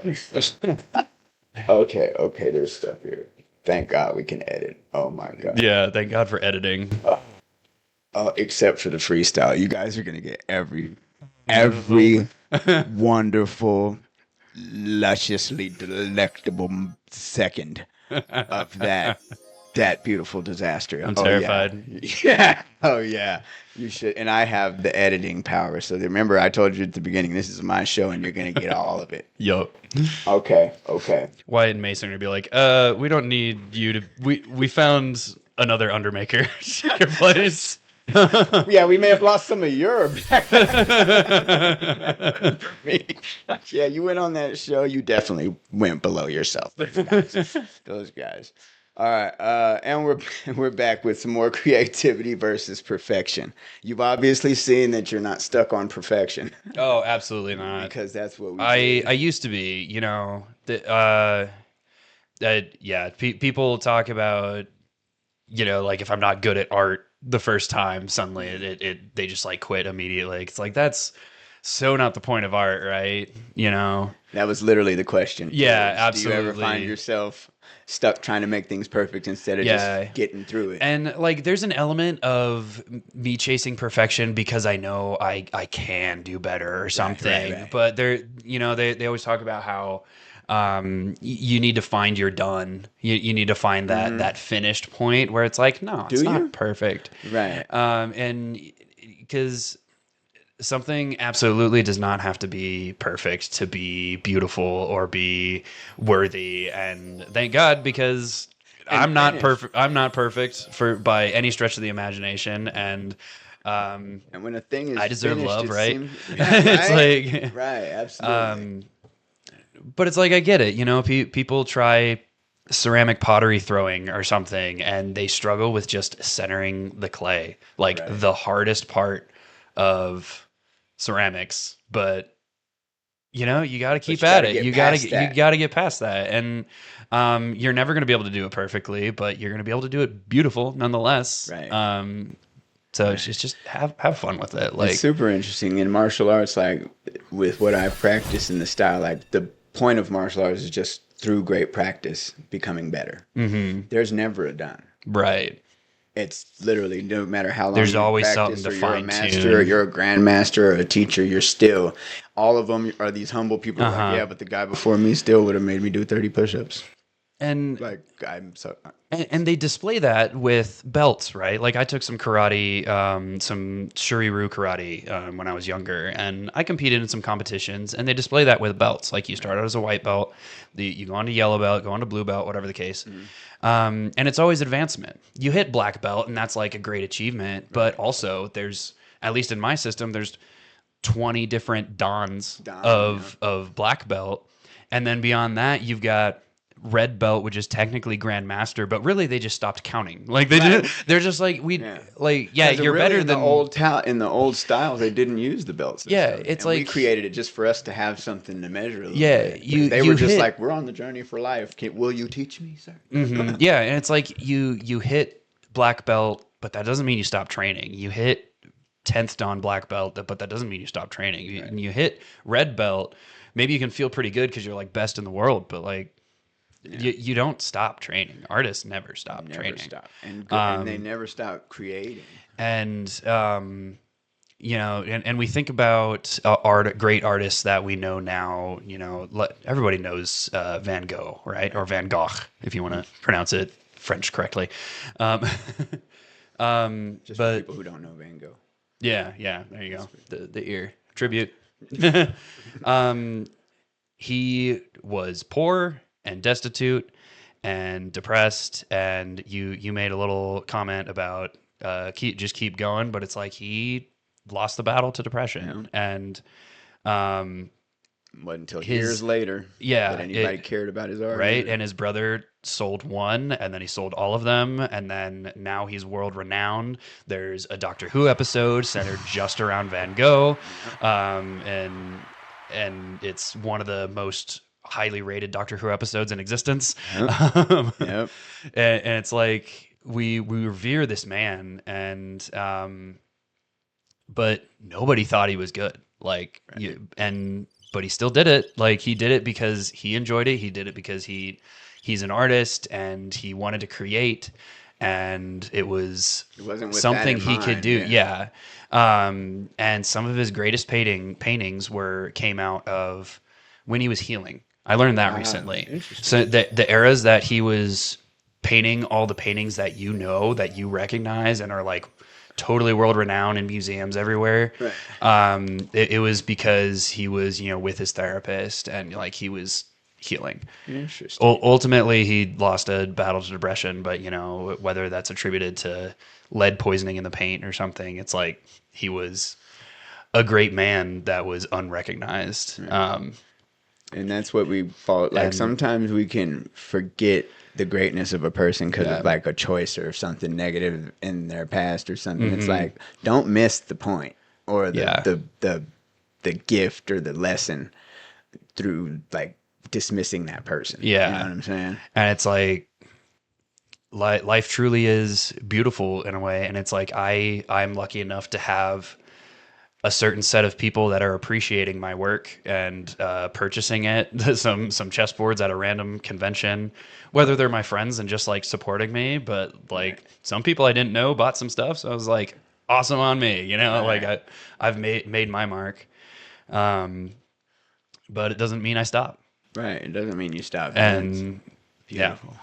Okay. There's stuff here. Thank God we can edit. Oh my God. Yeah, thank God for editing. Except for the freestyle. You guys are gonna get every wonderful, lusciously delectable second of that beautiful disaster. I'm terrified. Yeah. Oh yeah. You should. And I have the editing power. So remember, I told you at the beginning, this is my show, and you're gonna get all of it. Yup. Okay. Wyatt and Mason are gonna be like, we don't need you to. We found another Undermaker at your place. Yeah, we may have lost some of your Yeah, you went on that show. You definitely went below yourself. Those guys. All right, and we're back with some more creativity versus perfection. You've obviously seen that you're not stuck on perfection. Oh, absolutely not. Because that's what we do. I used to be, people talk about, like if I'm not good at art the first time, suddenly they just like quit immediately. It's like, that's so not the point of art, right? That was literally the question. Yeah, absolutely. Do you ever find yourself stuck trying to make things perfect instead of just getting through it? And like there's an element of me chasing perfection because I know I can do better or something. Right. But they always talk about how you need to find your done. You need to find that finished point where it's like, no, it's not perfect. Right. And because something absolutely does not have to be perfect to be beautiful or be worthy. And thank God, because I'm not perfect. I'm not perfect by any stretch of the imagination. And when a thing is I deserve finished, love, right? It's like, right, absolutely. But it's like, I get it. People try ceramic pottery throwing or something, and they struggle with just centering the clay, like the hardest part of ceramics. But you got to keep at it. You got to get past that. And you're never going to be able to do it perfectly, but you're going to be able to do it beautiful nonetheless. Right. So it's just have fun with it. Like, it's super interesting in martial arts. Like with what I've practiced in the style, like the point of martial arts is just through great practice becoming better. Mm-hmm. There's never a done. Right. It's literally no matter how long there's you always practice, something to or you're a fine master, tune. or you're a grandmaster, or a teacher. You're still, all of them are these humble people. Like, yeah, but the guy before me still would have made me do 30 push-ups. And like I'm so. And they display that with belts, right? Like I took some karate, some shuri-ryu karate when I was younger, and I competed in some competitions, and they display that with belts. Like you start out as a white belt, you go on to yellow belt, go on to blue belt, whatever the case. And it's always advancement. You hit black belt, and that's like a great achievement. But also there's, at least in my system, there's 20 different dans of black belt. And then beyond that, you've got red belt, which is technically grandmaster, but really they just stopped counting. Like they're just like you're really better in than in the old styles. They didn't use the belts. It's like we created it just for us to have something to measure. They were just like, we're on the journey for life. Will you teach me, sir? Mm-hmm. Yeah, and it's like you hit black belt, but that doesn't mean you stop training. You hit 10th dan black belt, but that doesn't mean you stop training. You hit red belt, maybe you can feel pretty good because you're like best in the world, but like you don't stop training. Artists never stop training. Stop. And they never stop creating. And you know, and we think about great artists that we know now. You know, everybody knows Van Gogh, right? Or Van Gogh, if you want to pronounce it French correctly. Just but for people who don't know Van Gogh. Yeah, there you go. The ear tribute. He was poor and destitute and depressed, and you made a little comment about keep going, but it's like he lost the battle to depression, and wasn't until years later that anybody cared about his art. Right, and his brother sold one, and then he sold all of them, and then now he's world renowned. There's a Doctor Who episode centered just around Van Gogh, and it's one of the most highly rated Doctor Who episodes in existence. Yep. And it's like we revere this man, and but nobody thought he was good. Like, but he still did it. Like, he did it because he enjoyed it. He did it because he's an artist and he wanted to create, and it wasn't with something he could do. Yeah. And some of his greatest paintings came out of when he was healing. I learned that recently. So the eras that he was painting, all the paintings that you know, that you recognize and are like totally world renowned in museums everywhere. Right. It was because he was, you know, with his therapist, and like he was healing. Interesting. Ultimately, he lost a battle to depression, but you know, whether that's attributed to lead poisoning in the paint or something, it's like he was a great man that was unrecognized. Right. And that's what we fault. Like, sometimes we can forget the greatness of a person because of like a choice or something negative in their past or something. Mm-hmm. It's like, don't miss the point or the gift or the lesson through like dismissing that person. Yeah. You know what I'm saying? And it's like, life truly is beautiful in a way. And it's like, I'm lucky enough to have a certain set of people that are appreciating my work and purchasing it. some chessboards at a random convention, whether they're my friends and just like supporting me, but like some people I didn't know bought some stuff. So I was like, awesome on me, you know, like I've made my mark. But it doesn't mean I stop. Right. It doesn't mean you stop. And beautiful.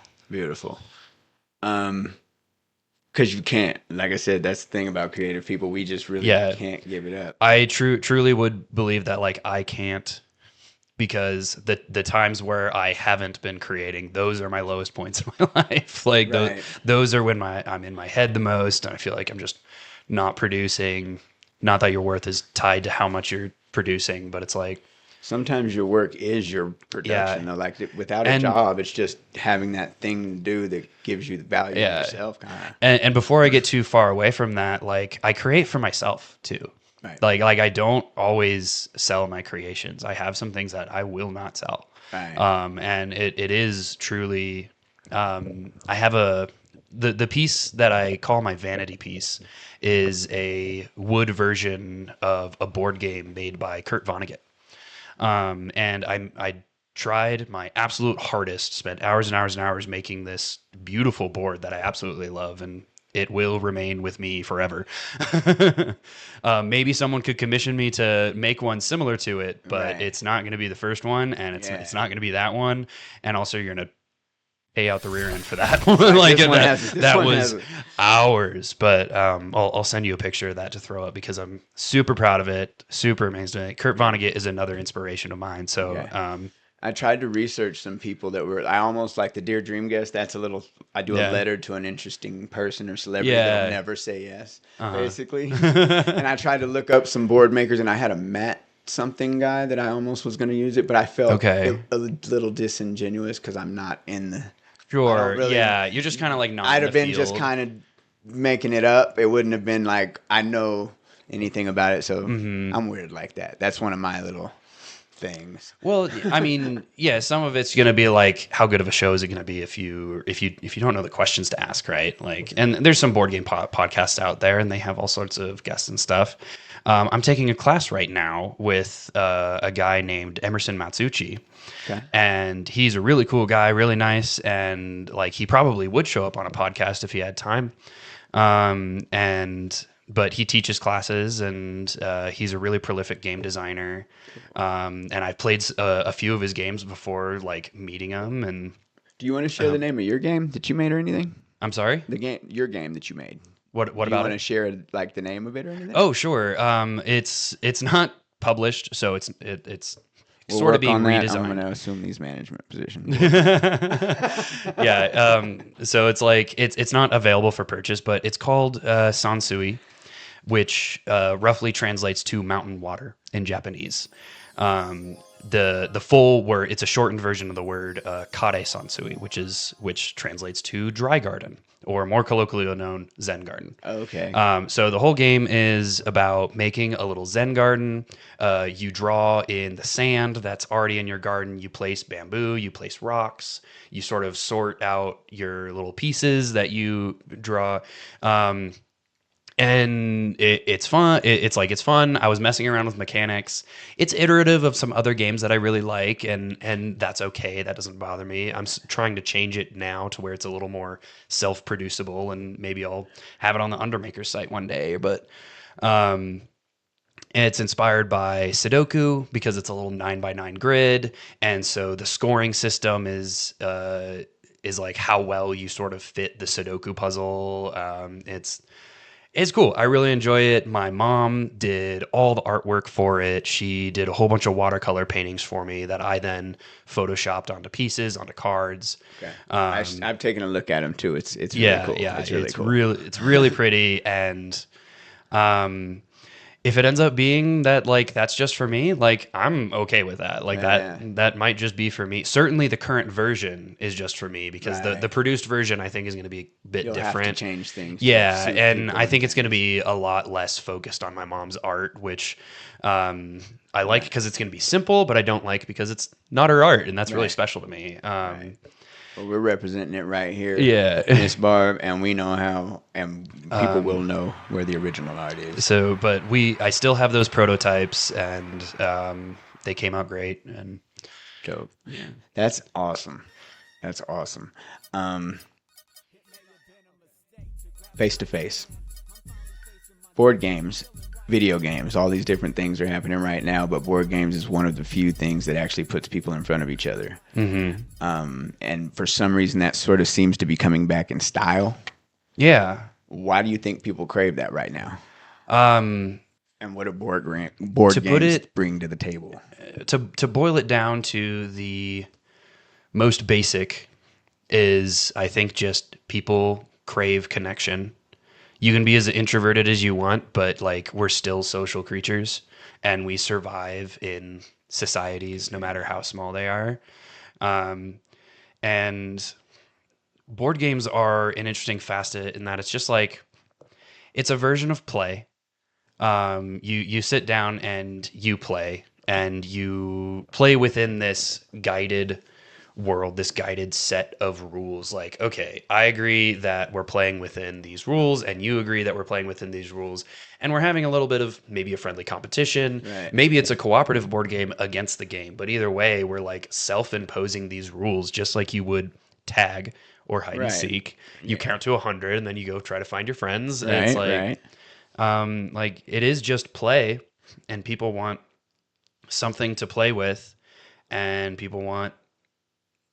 Because you can't, like I said, that's the thing about creative people. We just really can't give it up. I truly would believe that, like, I can't, because the times where I haven't been creating, those are my lowest points in my life. Like, those are when I'm in my head the most, and I feel like I'm just not producing. Not that your worth is tied to how much you're producing, but it's like, sometimes your work is your production. Though. Like, without a job, it's just having that thing to do that gives you the value of yourself. And before I get too far away from that, like, I create for myself too. Right. Like I don't always sell my creations. I have some things that I will not sell. Right. And it is truly, I have the piece that I call my vanity piece is a wood version of a board game made by Kurt Vonnegut. And I tried my absolute hardest, spent hours and hours and hours making this beautiful board that I absolutely love, and it will remain with me forever. Maybe someone could commission me to make one similar to it, but it's not going to be the first one, and it's not going to be that one. And also, you're going to pay out the rear end for that. Like, that was hours, but I'll send you a picture of that to throw up because I'm super proud of it, super amazed at it. Kurt Vonnegut is another inspiration of mine. So I tried to research some people that were, I almost like the Dear Dream Guest. That's a little, I do a letter to an interesting person or celebrity that'll never say yes, basically. And I tried to look up some board makers, and I had a Matt something guy that I almost was going to use it, but I felt a little disingenuous because I'm not in the... Sure. Really, you're just kind of like not. I'd have been field. just kind of making it up. It wouldn't have been like I know anything about it, so I'm weird like that. That's one of my little things. Well, I mean, yeah, some of it's gonna be like, how good of a show is it gonna be if you don't know the questions to ask, right? Like, and there's some board game podcasts out there, and they have all sorts of guests and stuff. I'm taking a class right now with a guy named Emerson Matsuchi. Okay. And he's a really cool guy, really nice, and like he probably would show up on a podcast if he had time. But he teaches classes, and he's a really prolific game designer. And I've played a few of his games before, like meeting him. And Do you want to share the name of your game that you made or anything? I'm sorry, Your game that you made. what Do you about want to it? share like the name of it or anything? Oh, sure. It's not published, so it's We'll sort of work being on that. I'm redesigned. going to assume these management positions. Yeah. So it's like it's not available for purchase, but it's called Sansui, which roughly translates to mountain water in Japanese. The full word, it's a shortened version of the word Kare Sansui, which translates to dry garden, or more colloquially known Zen garden. Okay. So the whole game is about making a little Zen garden. You draw in the sand that's already in your garden. You place bamboo, you place rocks. You sort of sort out your little pieces that you draw. And it's fun. It's fun. I was messing around with mechanics. It's iterative of some other games that I really like, and that's okay. That doesn't bother me. I'm trying to change it now to where it's a little more self-producible, and maybe I'll have it on the Undermakers site one day. But it's inspired by Sudoku because it's a little 9x9 grid, and so the scoring system is like how well you sort of fit the Sudoku puzzle. It's cool. I really enjoy it. My mom did all the artwork for it. She did a whole bunch of watercolor paintings for me that I then photoshopped onto pieces, onto cards. Okay. I've taken a look at them too. It's really Yeah, cool. yeah, It's really cool. it's really pretty. And if it ends up being that like that's just for me, like I'm okay with that. Like that might just be for me. Certainly the current version is just for me because the produced version I think is going to be a bit You'll different. have to change things. Yeah, to suit and people I think it's going to be a lot less focused on my mom's art, which I like because it's going to be simple, but I don't like because it's not her art, and that's really special to me. Well, we're representing it right here. Yeah. Miss Barb, and we know how, and people will know where the original art is. So, but I still have those prototypes, and they came out great. And Dope. That's awesome. That's awesome. Face to face. Board games, video games, all these different things are happening right now, but board games is one of the few things that actually puts people in front of each other. Mm-hmm. And for some reason, that sort of seems to be coming back in style. yeah, Why do you think people crave that right now? And what do board To put games it- bring to the table? to boil it down to the most basic is I think just people crave connection. You can be as introverted as you want, but like we're still social creatures and we survive in societies no matter how small they are. And board games are an interesting facet in that it's just like it's a version of play. You sit down and you play within this guided world, this guided set of rules. Like, okay, I agree that we're playing within these rules, and you agree that we're playing within these rules, and we're having a little bit of maybe a friendly competition. Right. Maybe it's a cooperative board game against the game, but either way, we're like self-imposing these rules, just like you would tag or hide and seek. You count to 100, and then you go try to find your friends. And it's like, like it is just play, and people want something to play with, and people want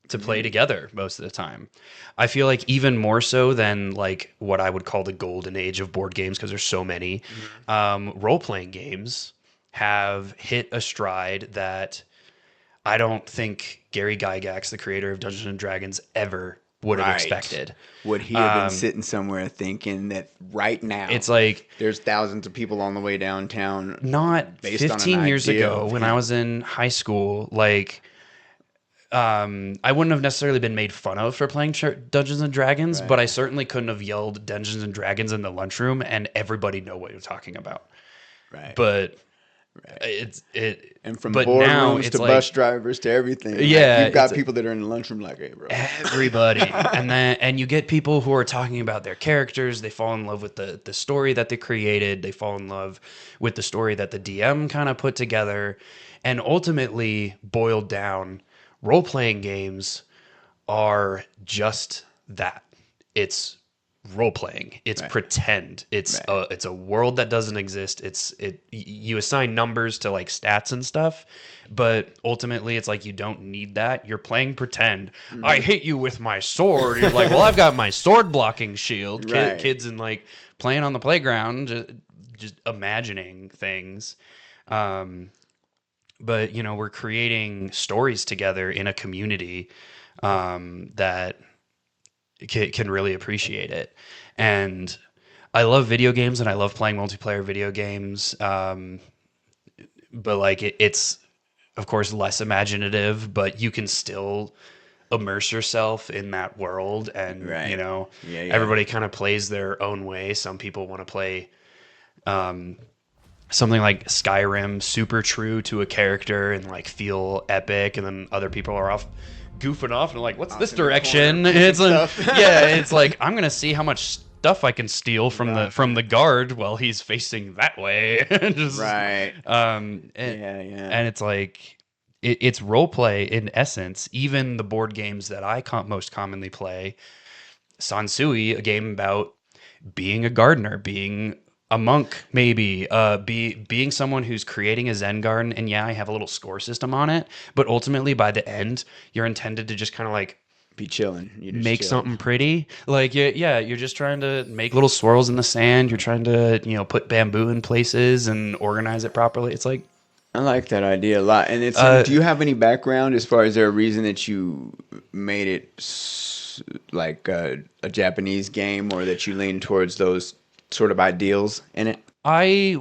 to play together most of the time. I feel like even more so than like what I would call the golden age of board games, because there's so many, role-playing games have hit a stride that I don't think Gary Gygax, the creator of Dungeons and Dragons, ever would have expected. Would he have been sitting somewhere thinking that right now It's like there's thousands of people on the way downtown? not based on an 15 years idea ago of when him. I was in high school, like I wouldn't have necessarily been made fun of for playing Dungeons and Dragons, but I certainly couldn't have yelled Dungeons and Dragons in the lunchroom and everybody know what you're talking about. Right. But And from but now boardrooms it's to like, bus drivers to everything. Yeah, You've got it's people that are in the lunchroom like, hey, bro. everybody. And you get people who are talking about their characters. They fall in love with the story that they created. They fall in love with the story that the DM kind of put together. And ultimately, boiled down, role-playing games are just that. It's role playing. It's pretend. It's a world that doesn't exist. You assign numbers to like stats and stuff, but ultimately it's like you don't need that. You're playing pretend. I hit you with my sword. You're like, well, I've got my sword blocking shield. Kids and like playing on the playground, just imagining things. But we're creating stories together in a community that can really appreciate it. And I love video games and I love playing multiplayer video games. But like it's of course less imaginative, but you can still immerse yourself in that world. And everybody kind of plays their own way. Some people want to play something like Skyrim, super true to a character and like feel epic, and then other people are off goofing off and like, what's this direction? It's like, it's like, I'm gonna see how much stuff I can steal from the guard while he's facing that way. And it's like it's role play in essence. Even the board games that I most commonly play, Sansui, a game about being a gardener, being a monk, maybe being someone who's creating a Zen garden, and I have a little score system on it, but ultimately by the end you're intended to just kind of like be chilling. You just make something pretty, like you're just trying to make little swirls in the sand. You're trying to put bamboo in places and organize it properly. It's like, I like that idea a lot. And it's do you have any background as far as there a reason that you made it like a Japanese game, or that you lean towards those sort of ideals in it? I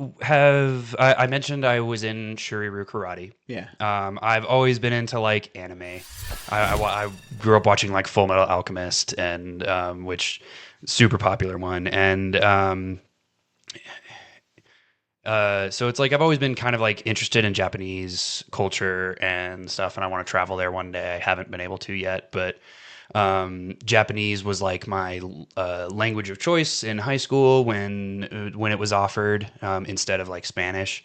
mentioned I was in Shuriru Karate. Yeah. I've always been into like anime. I grew up watching like Full Metal Alchemist, and which super popular one. And so it's like I've always been kind of like interested in Japanese culture and stuff, and I want to travel there one day. I haven't been able to yet, but Japanese was like my language of choice in high school when it was offered, instead of like Spanish.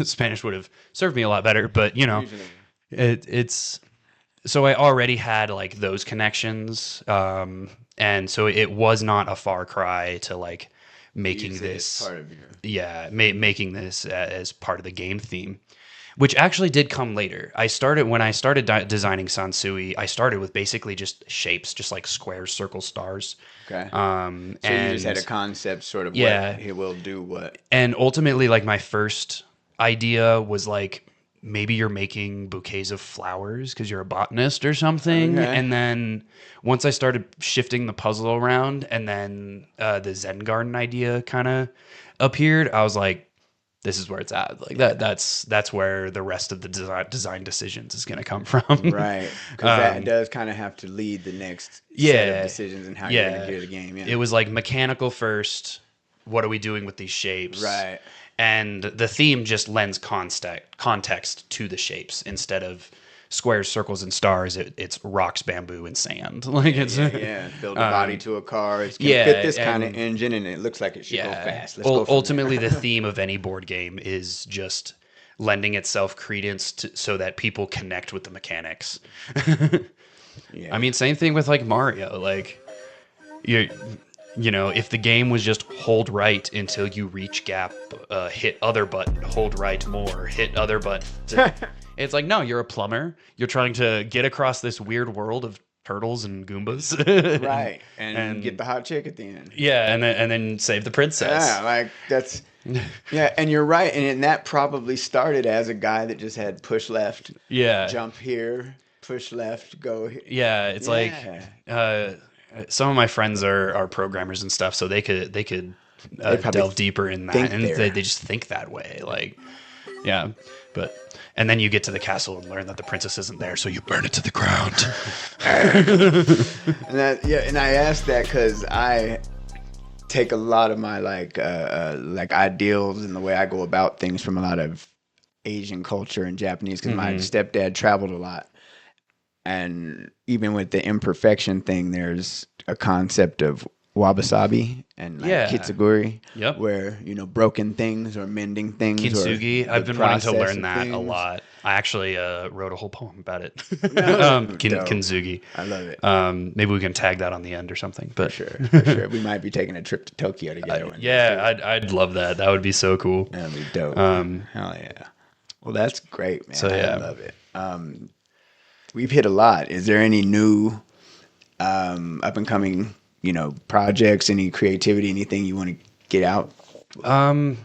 Spanish would have served me a lot better, but it's so I already had like those connections, and so it was not a far cry to like making this part of your... making this as part of the game theme. Which actually did come later. When I started designing Sansui, I started with basically just shapes, just like squares, circles, stars. Okay. So you just had a concept, sort of what it will do what. And ultimately, like my first idea was like, maybe you're making bouquets of flowers because you're a botanist or something. Okay. And then once I started shifting the puzzle around, and then the Zen garden idea kind of appeared, I was like, this is where it's at. Like that's where the rest of the design decisions is going to come from. Right. Because that does kind of have to lead the next set of decisions and how you're going to do the game. Yeah. It was like mechanical first. What are we doing with these shapes? Right. And the theme just lends context to the shapes instead of squares, circles, and stars. It's rocks, bamboo, and sand. Like it's build a body to a car. It's gonna fit this kind of engine, and it looks like it should go fast. Let's go ultimately, the theme of any board game is just lending itself credence so that people connect with the mechanics. I mean, same thing with like Mario. Like if the game was just hold right until you reach gap, hit other button, hold right more, hit other button. It's like, no, you're a plumber. You're trying to get across this weird world of turtles and Goombas. Right. And get the hot chick at the end. Yeah, and then save the princess. Yeah, like that's... Yeah, and you're right. And that probably started as a guy that just had push left, jump here, push left, go here. Yeah, it's like... some of my friends are programmers and stuff, so they could delve deeper in that, and they just think that way. Like, yeah, but... And then you get to the castle and learn that the princess isn't there, so you burn it to the ground. And I asked that because I take a lot of my like ideals and the way I go about things from a lot of Asian culture and Japanese because my stepdad traveled a lot. And even with the imperfection thing, there's a concept of wabi-sabi and like kitsuguri, where, you know, broken things or mending things. Kintsugi. I've been wanting to learn that a lot. I actually wrote a whole poem about it. Kintsugi. I love it. Maybe we can tag that on the end or something. But for sure. We might be taking a trip to Tokyo together. I'd love that. That would be so cool. That'd be dope. Hell yeah. Well, that's great, man. So, yeah. I love it. We've hit a lot. Is there any new up and coming, you know, projects, any creativity, anything you want to get out? I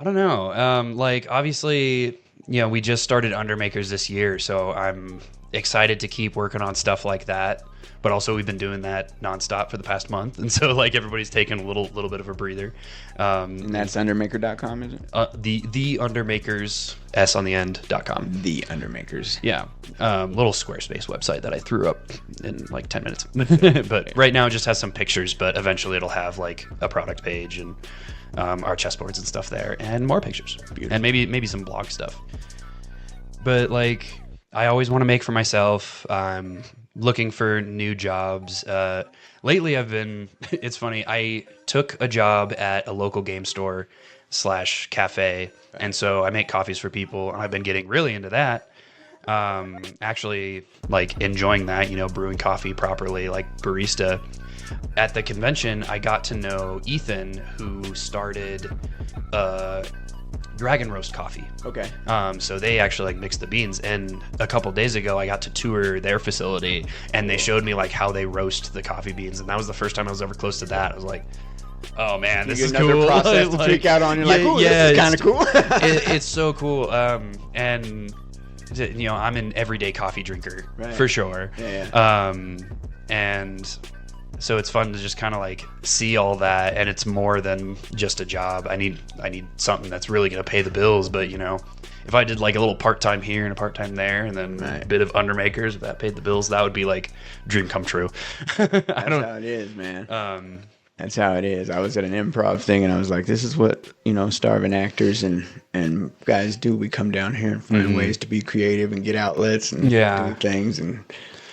don't know. Like, obviously, you know, we just started Undermakers this year, so I'm excited to keep working on stuff like that. But also, we've been doing that nonstop for the past month, and so like everybody's taking a little bit of a breather. And that's undermaker.com, is it? The Undermakers, S on the end.com. The Undermakers. Yeah. Little Squarespace website that I threw up in like 10 minutes. But right now it just has some pictures, but eventually it'll have like a product page and our chessboards and stuff there, and more pictures. Beautiful. And maybe some blog stuff. But like, I always want to make for myself. I'm looking for new jobs. Lately I've been, it's funny, I took a job at a local game store / cafe. And so I make coffees for people, and I've been getting really into that. Actually like enjoying that, you know, brewing coffee properly, like barista. At the convention, I got to know Ethan, who started Dragon Roast Coffee. Okay. So they actually like mix the beans, and a couple days ago I got to tour their facility, and they showed me like how they roast the coffee beans, and that was the first time I was ever close to that. I was like, oh man, this is another cool. process to like, freak out on. You're like, oh, this is kind of cool. It's so cool. And you know, I'm an everyday coffee drinker for sure. And so it's fun to just kind of like see all that, and it's more than just a job. I need something that's really going to pay the bills. But you know, if I did like a little part-time here and a part-time there, and then a bit of Undermakers, if that paid the bills, that would be like dream come true. That's how it is, man. That's how it is. I was at an improv thing, and I was like, this is what, you know, starving actors and guys do. We come down here and find ways to be creative and get outlets and do things, and,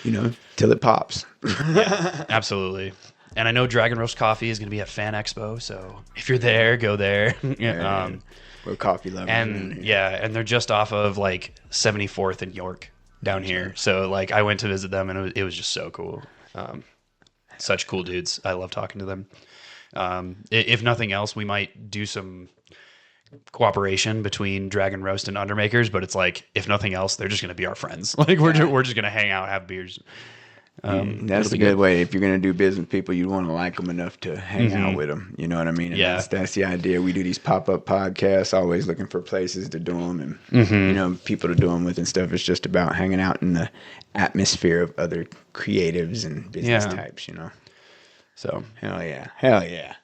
you know, till it pops. Yeah, absolutely. And I know Dragon Roast Coffee is going to be at Fan Expo, so if you're there, go there. We're coffee lovers. And and they're just off of like 74th and York down here. So like I went to visit them, and it was just so cool. Such cool dudes. I love talking to them. If nothing else, we might do some cooperation between Dragon Roast and Undermakers, but it's like, if nothing else, they're just going to be our friends. Like we're just going to hang out, have beers. That's a good way. If you're going to do business with people, you want to like them enough to hang out with them. You know what I mean? And that's the idea. We do these pop-up podcasts, always looking for places to do them and, you know, people to do them with and stuff. It's just about hanging out in the atmosphere of other creatives and business types, you know? So, hell yeah.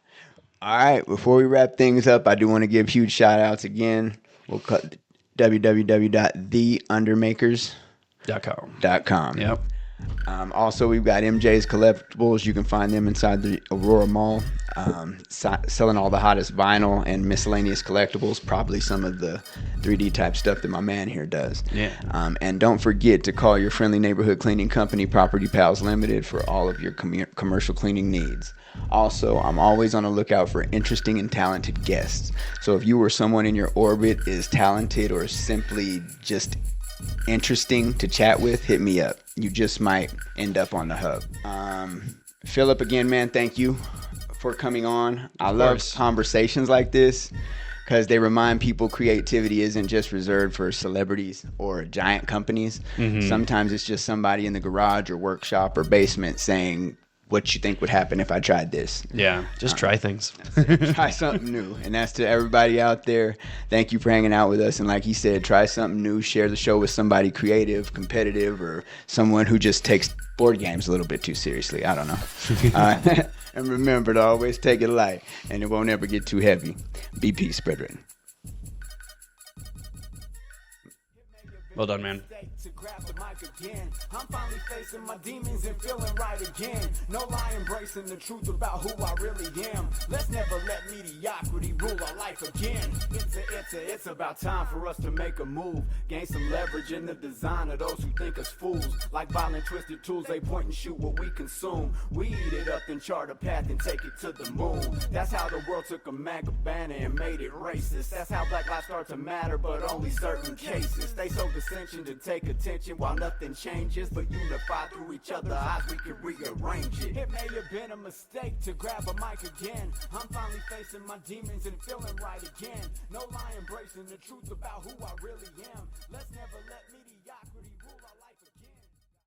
All right, before we wrap things up, I do want to give huge shout-outs again. We'll cut www.theundermakers.com. Yep. Also, we've got MJ's Collectibles. You can find them inside the Aurora Mall, selling all the hottest vinyl and miscellaneous collectibles, probably some of the 3D type stuff that my man here does. Yeah. And don't forget to call your friendly neighborhood cleaning company, Property Pals Limited, for all of your commercial cleaning needs. Also, I'm always on the lookout for interesting and talented guests. So if you or someone in your orbit is talented or simply just interesting to chat with, hit me up. You just might end up on the hub. Philip, again, man, thank you for coming on. I love conversations like this because they remind people creativity isn't just reserved for celebrities or giant companies. Sometimes it's just somebody in the garage or workshop or basement saying, what you think would happen if I tried this. Yeah, just try things. Try something new. And that's to everybody out there. Thank you for hanging out with us. And like he said, try something new. Share the show with somebody creative, competitive, or someone who just takes board games a little bit too seriously. I don't know. And remember to always take it light, and it won't ever get too heavy. Be peace, brethren. Well done, man. To grab the mic again. I'm finally facing my demons and feeling right again. No lie, embracing the truth about who I really am. Let's never let mediocrity rule our life again. It's about time for us to make a move. Gain some leverage in the design of those who think us fools. Like violent twisted tools, they point and shoot what we consume. We eat it up and chart a path and take it to the moon. That's how the world took a banner and made it racist. That's how black lives start to matter, but only certain cases. They sow dissension to take attention while nothing changes, but unified through each other's eyes we can rearrange it. It may have been a mistake to grab a mic again. I'm finally facing my demons and feeling right again. No lie, embracing the truth about who I really am. Let's never let me